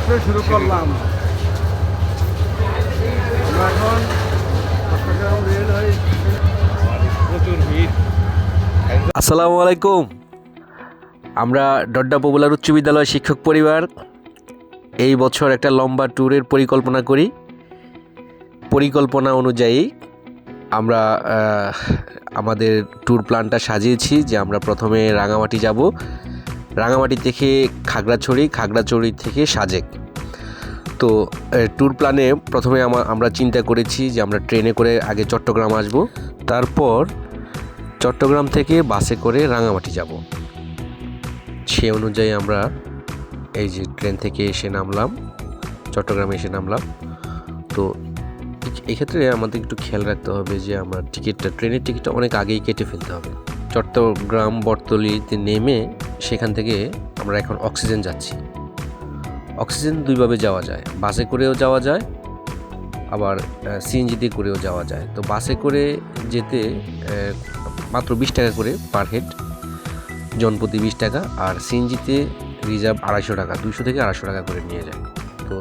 মাত্র শুরু করলাম। আমরা এখন চট্টগ্রাম রেলওয়ে প্রচুর ভিড়। আসসালামু আলাইকুম। আমরা ডড্ডা পপুলার উচ্চ বিদ্যালয় শিক্ষক পরিবার এই বছর একটা লম্বা ট্যুরের পরিকল্পনা করি। পরিকল্পনা অনুযায়ী আমরা আমাদের ট্যুর প্ল্যানটা সাজিয়েছি যে আমরা প্রথমে রাঙামাটি যাব, রাঙামাটি থেকে খাগড়াছড়ি থেকে সাজেক। তো ট্যুর প্ল্যানে প্রথমে আমরা চিন্তা করেছি যে আমরা ট্রেনে করে আগে চট্টগ্রাম আসব, তারপর চট্টগ্রাম থেকে বাসে করে রাঙামাটি যাব। সে অনুযায়ী আমরা এই যে ট্রেন থেকে এসে নামলাম, চট্টগ্রামে এসে নামলাম। তো এক্ষেত্রে আমাদের একটু খেয়াল রাখতে হবে যে আমার ট্রেনের টিকিটটা অনেক আগেই কেটে ফেলতে হবে। চট্টগ্রাম বটতলিতে নেমে সেখান থেকে আমরা এখন অক্সিজেন যাচ্ছি। অক্সিজেন দুইভাবে যাওয়া যায়, বাসে করেও যাওয়া যায়, আবার সিএনজিতে করেও যাওয়া যায়। তো বাসে করে যেতে মাত্র 20 টাকা করে পার হেড, জনপ্রতি 20 টাকা, আর সিএনজিতে রিজার্ভ 250 টাকা, 200 থেকে 250 টাকা করে নিয়ে যায়। তো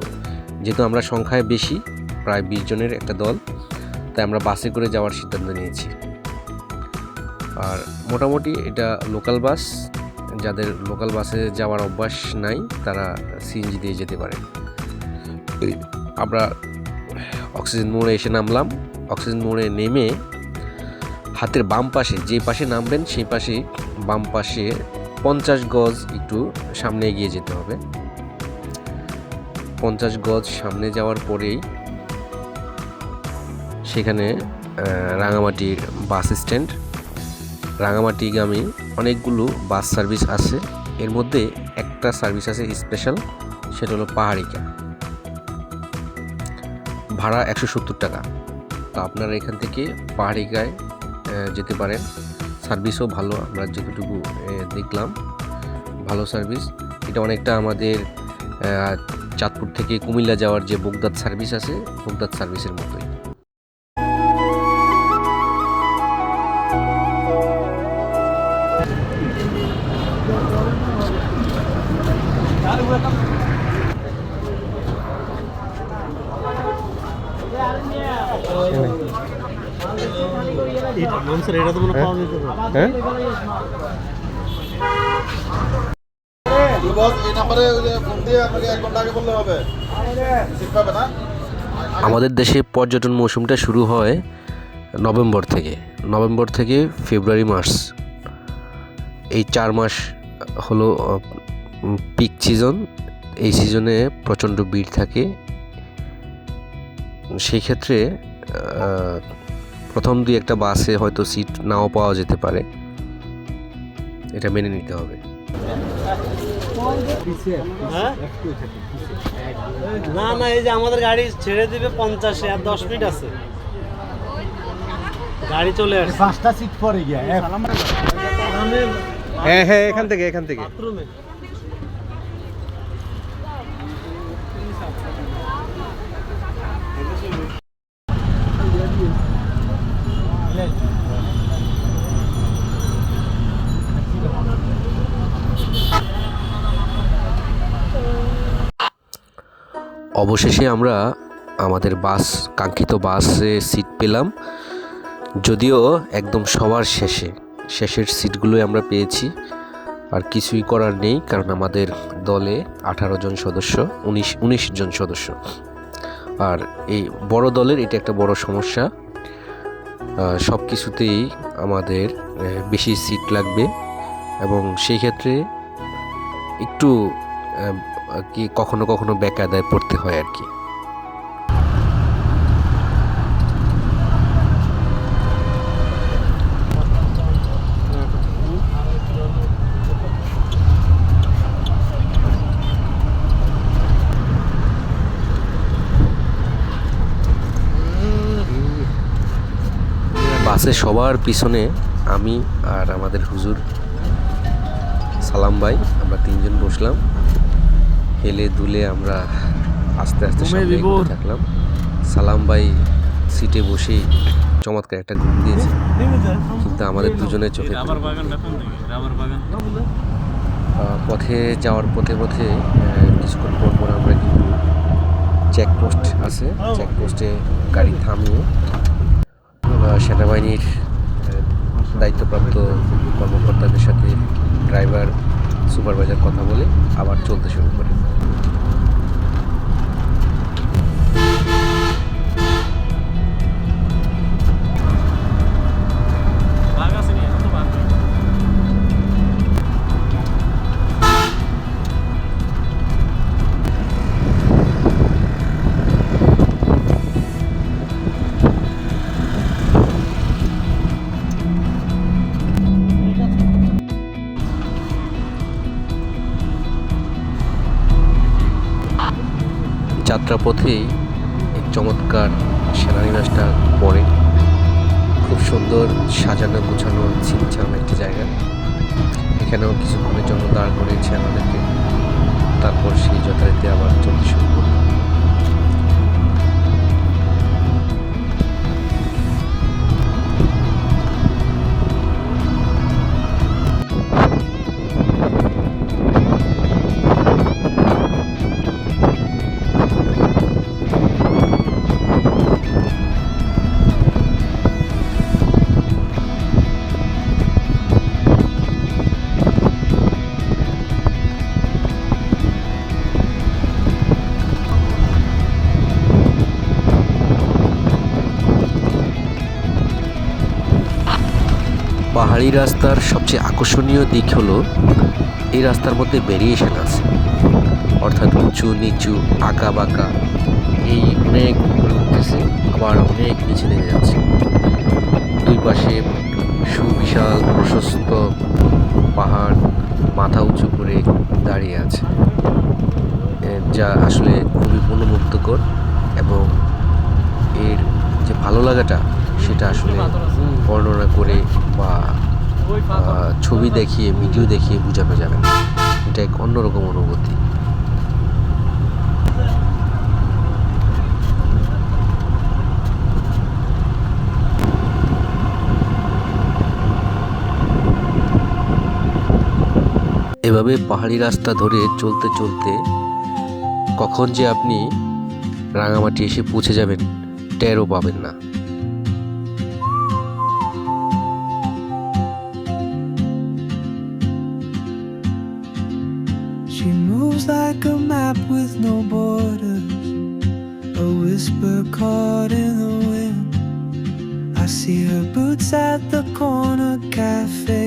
যেহেতু আমরা সংখ্যায় বেশি, প্রায় 20 জনের একটা দল, তাই আমরা বাসে করে যাওয়ার সিদ্ধান্ত নিয়েছি। আর মোটামুটি এটা লোকাল বাস, যাদের লোকাল বাসে যাওয়ার অভ্যাস নাই তারা সিএনজি দিয়ে যেতে পারে। আমরা অক্সিজেন মোড়ে এসে নামলাম। অক্সিজেন মোড়ে নেমে হাতের বাম পাশে, যে পাশে নামবেন সেই পাশে বাম পাশে 50 গজ একটু সামনে এগিয়ে যেতে হবে। 50 গজ সামনে যাওয়ার পরেই সেখানে রাঙামাটির বাস স্ট্যান্ড। রাঙামাটিগামী অনেকগুলো বাস সার্ভিস আছে, এর মধ্যে একটা সার্ভিস আছে স্পেশাল, সেটা হলো পাহাড়িকা। ভাড়া 170 টাকা। তো আপনারা এখান থেকে পাহাড়িকায় যেতে পারেন। সার্ভিসও ভালো, আমরা যতটুকু দেখলাম ভালো সার্ভিস। এটা অনেকটা আমাদের চাঁদপুর থেকে কুমিল্লা যাওয়ার যে বগদাদ সার্ভিস আছে, বগদাদ সার্ভিসের মতোই। আমাদের দেশে পর্যটন মৌসুমটা শুরু হয় নভেম্বর থেকে ফেব্রুয়ারি মার্চ। এই 4 মাস হলো পিক সিজন। এই সিজনে প্রচণ্ড ভিড় থাকে। সেই ক্ষেত্রে প্রথম 2-1টা বাসে হয়তো সিট নাও পাওয়া যেতে পারে, এটা মেনে নিতে হবে। না, এই যে আমাদের গাড়ি ছেড়ে দিবে 50-এ, আর 10 মিনিট আছে, গাড়ি চলে আসছে। 5টা সিট পরে গিয়া হ্যাঁ, এখান থেকে বাথরুমে। অবশেষে আমরা আমাদের কাঙ্ক্ষিত বাসে সিট পেলাম, যদিও একদম সবার শেষের সিটগুলোই আমরা পেয়েছি। আর কিছুই করার নেই, কারণ আমাদের দলে 18 জন সদস্য, 19 জন সদস্য। আর এই বড় দলের এটা একটা বড় সমস্যা, সব কিছুতেই আমাদের বেশি সিট লাগবে, এবং সেই ক্ষেত্রে একটু কি কখনো বেকায়দায় পড়তে হয় আর কি। বাসে সবার পিছনে আমি আর আমাদের হুজুর সালাম ভাই, আমরা 3 জন বসলাম। হেলে দুলে আমরা আস্তে সামনে এগোতে থাকলাম। সালাম ভাই সিটে বসেই চমৎকার একটা ঘুম দিয়েছে, কিন্তু আমাদের দুজনের চোখে পথে যাওয়ার পথে পথে কিছুক্ষণ পর পর আমরা কিন্তু চেকপোস্ট আছে, চেকপোস্টে গাড়ি থামিয়ে সেনাবাহিনীর দায়িত্বপ্রাপ্ত কর্মকর্তাদের সাথে ড্রাইভার সুপারভাইজার কথা বলে আবার চলতে শুরু করে। যাত্রাপথেই এক চমৎকার সেনানিবাসটা পড়ে, খুব সুন্দর সাজানো গুছানো ছিমছাম একটি জায়গা। এখানেও কিছুক্ষণের জন্য দাঁড় করিয়েছে আমাদেরকে, তারপর সেই যথারীতি আবার চলতে শুরু করল। পাহাড়ি রাস্তার সবচেয়ে আকর্ষণীয় দিক হলো এই রাস্তার মধ্যে ভেরিয়েশন আছে, অর্থাৎ উঁচু নিচু আঁকা বাঁকা, এই অনেক উপরে উঠতেছে আবার অনেক নিচে নেমে যাচ্ছে। দুই পাশে সুবিশাল প্রশস্ত পাহাড় মাথা উঁচু করে দাঁড়িয়ে আছে, যা আসলে খুবই মনোমুগ্ধকর, এবং এর যে ভালো লাগাটা সেটা আসলে বর্ণনা করে বা ছবি দেখিয়ে ভিডিও দেখিয়ে বোঝানো যাবে না। এটা এক অন্যরকম অনুভূতি। এভাবে পাহাড়ি রাস্তা ধরে চলতে চলতে কখন যে আপনি রাঙামাটি এসে পৌঁছে যাবেন টেরও পাবেন না। She moves like a map with no borders, a whisper caught in the wind. I see her boots at the corner cafe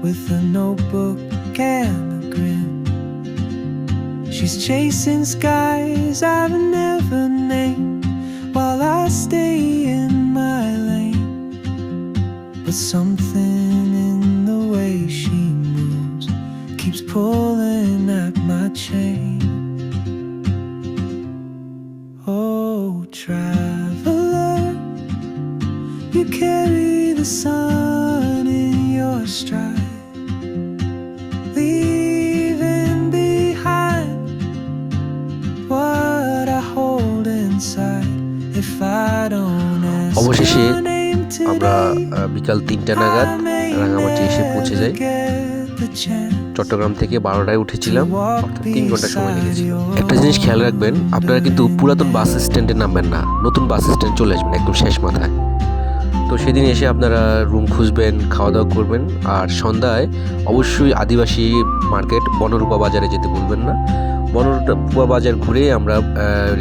with a notebook and a grin. She's chasing skies I've never named while I stay in my lane. But something in the way she moves keeps pulling at my chain. Oh, traveler, you carry the sun in your stride, leaving behind what I hold inside. If I don't ask অবশেষে your name আমরা today, বিকাল 3টা নাগাদ I may Rangamati এসে পৌঁছে যাই। never get the chance. Chittagong থেকে 12টায় উঠেছিলাম, অর্থাৎ 3 ঘন্টা সময় লেগেছিল। একটা জিনিস খেয়াল রাখবেন, আপনারা কিন্তু পুরাতন বাস স্ট্যান্ডে নামবেন না, নতুন বাস স্ট্যান্ড চলে আসবেন একদম শেষ মাথায়। তো সেদিন এসে আপনারা রুম খুঁজবেন, খাওয়া দাওয়া করবেন, আর সন্ধ্যায় অবশ্যই আদিবাসী মার্কেট বনরূপা বাজারে যেতে ভুলবেন না। বনরূপা বাজার ঘুরে আমরা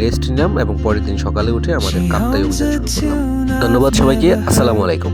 রেস্ট নিলাম এবং পরের দিন সকালে উঠে আমাদের কাপ্তাই অভিযান শুরু করলাম। ধন্যবাদ সবাইকে, আসসালামু আলাইকুম।